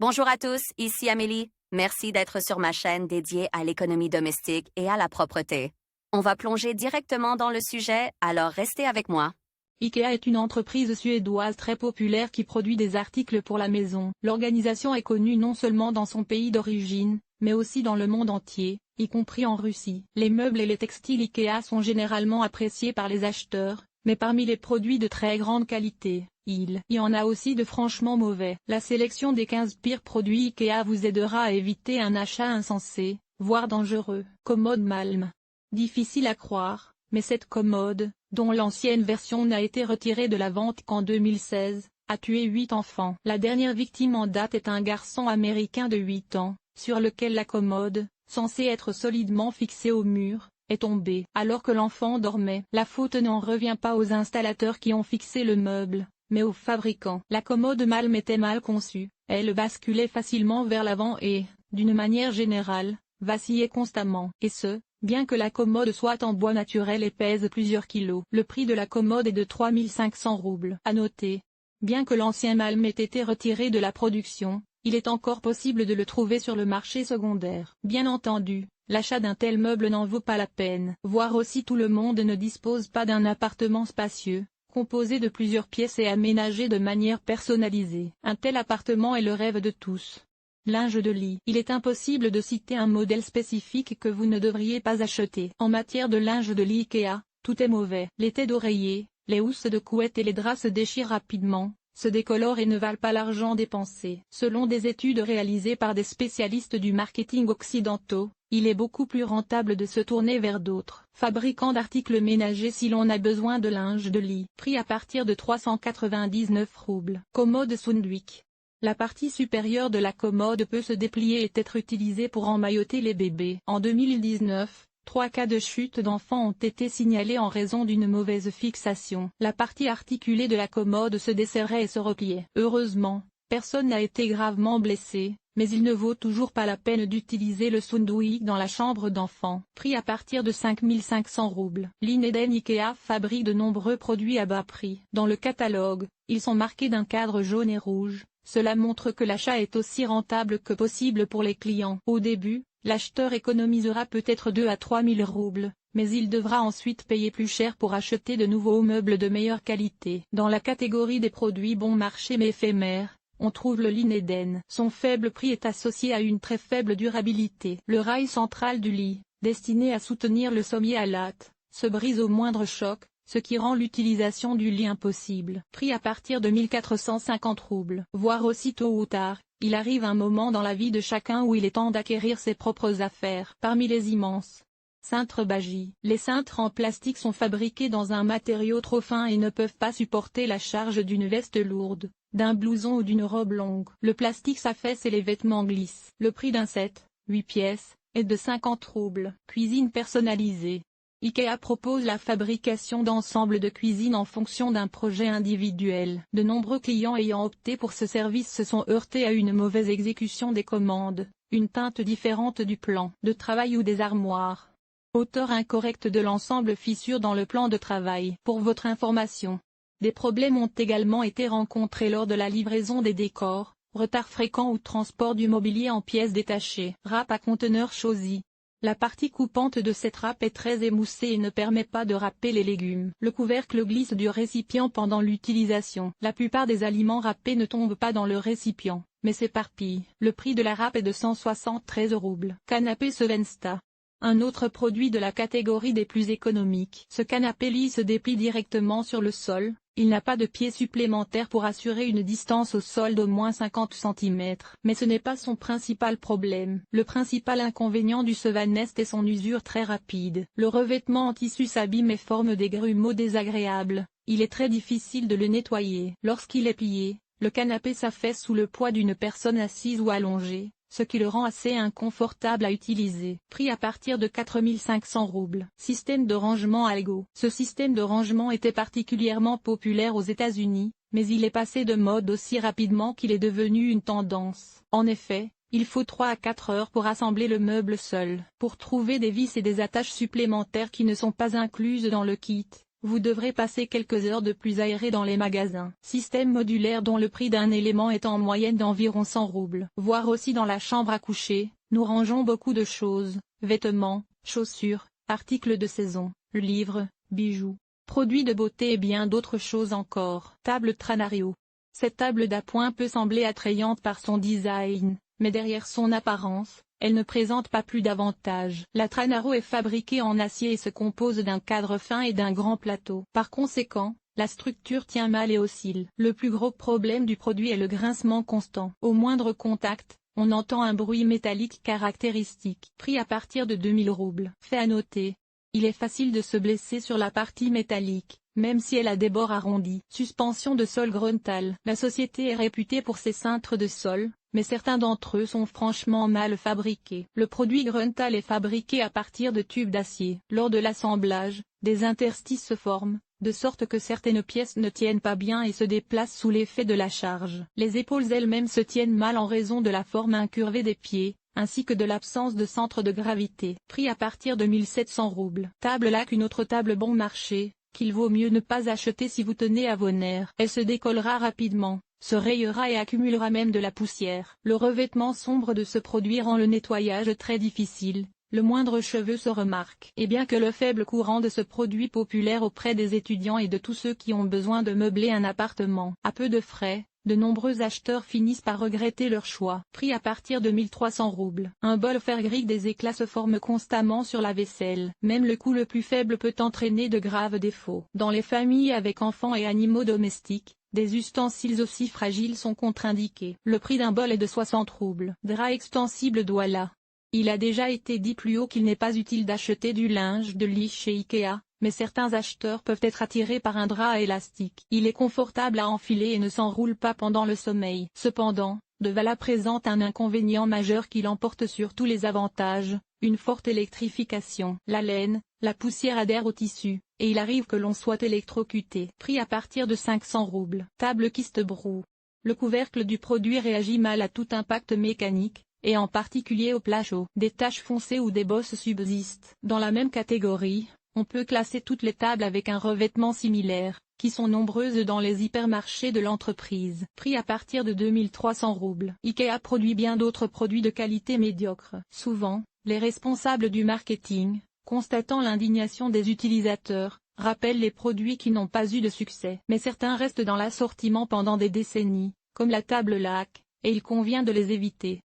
Bonjour à tous, ici Amélie. Merci d'être sur ma chaîne dédiée à l'économie domestique et à la propreté. On va plonger directement dans le sujet, alors restez avec moi. IKEA est une entreprise suédoise très populaire qui produit des articles pour la maison. L'organisation est connue non seulement dans son pays d'origine, mais aussi dans le monde entier, y compris en Russie. Les meubles et les textiles IKEA sont généralement appréciés par les acheteurs, mais parmi les produits de très grande qualité, il y en a aussi de franchement mauvais. La sélection des 15 pires produits IKEA vous aidera à éviter un achat insensé, voire dangereux. Commode Malm. Difficile à croire, mais cette commode, dont l'ancienne version n'a été retirée de la vente qu'en 2016, a tué 8 enfants. La dernière victime en date est un garçon américain de 8 ans, sur lequel la commode, censée être solidement fixée au mur, est tombée alors que l'enfant dormait. La faute n'en revient pas aux installateurs qui ont fixé le meuble, mais aux fabricants. La commode Malm était mal conçue, elle basculait facilement vers l'avant et, d'une manière générale, vacillait constamment. Et ce, bien que la commode soit en bois naturel et pèse plusieurs kilos. Le prix de la commode est de 3500 roubles. À noter, bien que l'ancien Malm ait été retiré de la production, il est encore possible de le trouver sur le marché secondaire. Bien entendu, l'achat d'un tel meuble n'en vaut pas la peine. Voir aussi tout le monde ne dispose pas d'un appartement spacieux, composé de plusieurs pièces et aménagé de manière personnalisée. Un tel appartement est le rêve de tous. Linge de lit. Il est impossible de citer un modèle spécifique que vous ne devriez pas acheter. En matière de linge de lit IKEA, tout est mauvais. Les têtes d'oreiller, les housses de couette et les draps se déchirent rapidement, se décolorent et ne valent pas l'argent dépensé. Selon des études réalisées par des spécialistes du marketing occidentaux, il est beaucoup plus rentable de se tourner vers d'autres fabricants d'articles ménagers si l'on a besoin de linge de lit. Prix à partir de 399 roubles. Commode Sundvik. La partie supérieure de la commode peut se déplier et être utilisée pour emmailloter les bébés. En 2019, 3 cas de chute d'enfants ont été signalés en raison d'une mauvaise fixation. La partie articulée de la commode se desserrait et se repliait. Heureusement, personne n'a été gravement blessé, mais il ne vaut toujours pas la peine d'utiliser le Sundvik dans la chambre d'enfant. Prix à partir de 5500 roubles. Lineden IKEA fabrique de nombreux produits à bas prix. Dans le catalogue, ils sont marqués d'un cadre jaune et rouge. Cela montre que l'achat est aussi rentable que possible pour les clients. Au début, l'acheteur économisera peut-être 2 à 3 000 roubles, mais il devra ensuite payer plus cher pour acheter de nouveaux meubles de meilleure qualité. Dans la catégorie des produits bon marché mais éphémères, on trouve le Lineden. Son faible prix est associé à une très faible durabilité. Le rail central du lit, destiné à soutenir le sommier à latte, se brise au moindre choc, ce qui rend l'utilisation du lit impossible. Prix à partir de 1450 roubles. Voire aussi tôt ou tard, il arrive un moment dans la vie de chacun où il est temps d'acquérir ses propres affaires. Parmi les immenses cintres Bagi. Les cintres en plastique sont fabriqués dans un matériau trop fin et ne peuvent pas supporter la charge d'une veste lourde, d'un blouson ou d'une robe longue. Le plastique s'affaisse et les vêtements glissent. Le prix d'un set, 8 pièces, est de 50 roubles. Cuisine personnalisée. IKEA propose la fabrication d'ensembles de cuisine en fonction d'un projet individuel. De nombreux clients ayant opté pour ce service se sont heurtés à une mauvaise exécution des commandes, une teinte différente du plan de travail ou des armoires. Hauteur incorrecte de l'ensemble, fissure dans le plan de travail. Pour votre information, des problèmes ont également été rencontrés lors de la livraison des décors, retard fréquent ou transport du mobilier en pièces détachées. Râpe à conteneur choisi. La partie coupante de cette râpe est très émoussée et ne permet pas de râper les légumes. Le couvercle glisse du récipient pendant l'utilisation. La plupart des aliments râpés ne tombent pas dans le récipient, mais s'éparpillent. Le prix de la râpe est de 173 roubles. Canapé Sevensta. Un autre produit de la catégorie des plus économiques. Ce canapé lit se déplie directement sur le sol. Il n'a pas de pied supplémentaire pour assurer une distance au sol d'au moins 50 cm. Mais ce n'est pas son principal problème. Le principal inconvénient du Sevanest est son usure très rapide. Le revêtement en tissu s'abîme et forme des grumeaux désagréables. Il est très difficile de le nettoyer. Lorsqu'il est plié, le canapé s'affaisse sous le poids d'une personne assise ou allongée, ce qui le rend assez inconfortable à utiliser. Prix à partir de 4500 roubles. Système de rangement Algo. Ce système de rangement était particulièrement populaire aux États-Unis, mais il est passé de mode aussi rapidement qu'il est devenu une tendance. En effet, il faut 3 à 4 heures pour assembler le meuble seul. Pour trouver des vis et des attaches supplémentaires qui ne sont pas incluses dans le kit, vous devrez passer quelques heures de plus aérées dans les magasins. Système modulaire dont le prix d'un élément est en moyenne d'environ 100 roubles. Voire aussi dans la chambre à coucher, nous rangeons beaucoup de choses, vêtements, chaussures, articles de saison, livres, bijoux, produits de beauté et bien d'autres choses encore. Table Tranario. Cette table d'appoint peut sembler attrayante par son design, mais derrière son apparence, elle ne présente pas plus d'avantages. La Tranaro est fabriquée en acier et se compose d'un cadre fin et d'un grand plateau. Par conséquent, la structure tient mal et oscille. Le plus gros problème du produit est le grincement constant. Au moindre contact, on entend un bruit métallique caractéristique. Prix à partir de 2000 roubles. Fait à noter, il est facile de se blesser sur la partie métallique, même si elle a des bords arrondis. Suspension de sol Grunthal. La société est réputée pour ses cintres de sol, mais certains d'entre eux sont franchement mal fabriqués. Le produit Grunthal est fabriqué à partir de tubes d'acier. Lors de l'assemblage, des interstices se forment, de sorte que certaines pièces ne tiennent pas bien et se déplacent sous l'effet de la charge. Les épaules elles-mêmes se tiennent mal en raison de la forme incurvée des pieds, ainsi que de l'absence de centre de gravité. Prix à partir de 1700 roubles. Table Lac. Une autre table bon marché, qu'il vaut mieux ne pas acheter si vous tenez à vos nerfs. Elle se décollera rapidement, se rayera et accumulera même de la poussière. Le revêtement sombre de ce produit rend le nettoyage très difficile, le moindre cheveu se remarque. Et bien que le faible courant de ce produit populaire auprès des étudiants et de tous ceux qui ont besoin de meubler un appartement à peu de frais, de nombreux acheteurs finissent par regretter leur choix. Prix à partir de 1300 roubles. Un bol fer gris. Des éclats se forment constamment sur la vaisselle. Même le coût le plus faible peut entraîner de graves défauts. Dans les familles avec enfants et animaux domestiques, des ustensiles aussi fragiles sont contre-indiqués. Le prix d'un bol est de 60 roubles. Drap extensible Douala. Il a déjà été dit plus haut qu'il n'est pas utile d'acheter du linge de lit chez Ikea, mais certains acheteurs peuvent être attirés par un drap à élastique. Il est confortable à enfiler et ne s'enroule pas pendant le sommeil. Cependant, Douala présente un inconvénient majeur qui l'emporte sur tous les avantages, une forte électrification. La laine, la poussière adhère au tissu, et il arrive que l'on soit électrocuté. Prix à partir de 500 roubles. Table Kistebrough. Le couvercle du produit réagit mal à tout impact mécanique, et en particulier au plat chaud. Des taches foncées ou des bosses subsistent. Dans la même catégorie, on peut classer toutes les tables avec un revêtement similaire, qui sont nombreuses dans les hypermarchés de l'entreprise. Prix à partir de 2300 roubles. Ikea produit bien d'autres produits de qualité médiocre. Souvent, les responsables du marketing, constatant l'indignation des utilisateurs, rappellent les produits qui n'ont pas eu de succès. Mais certains restent dans l'assortiment pendant des décennies, comme la table Lac, et il convient de les éviter.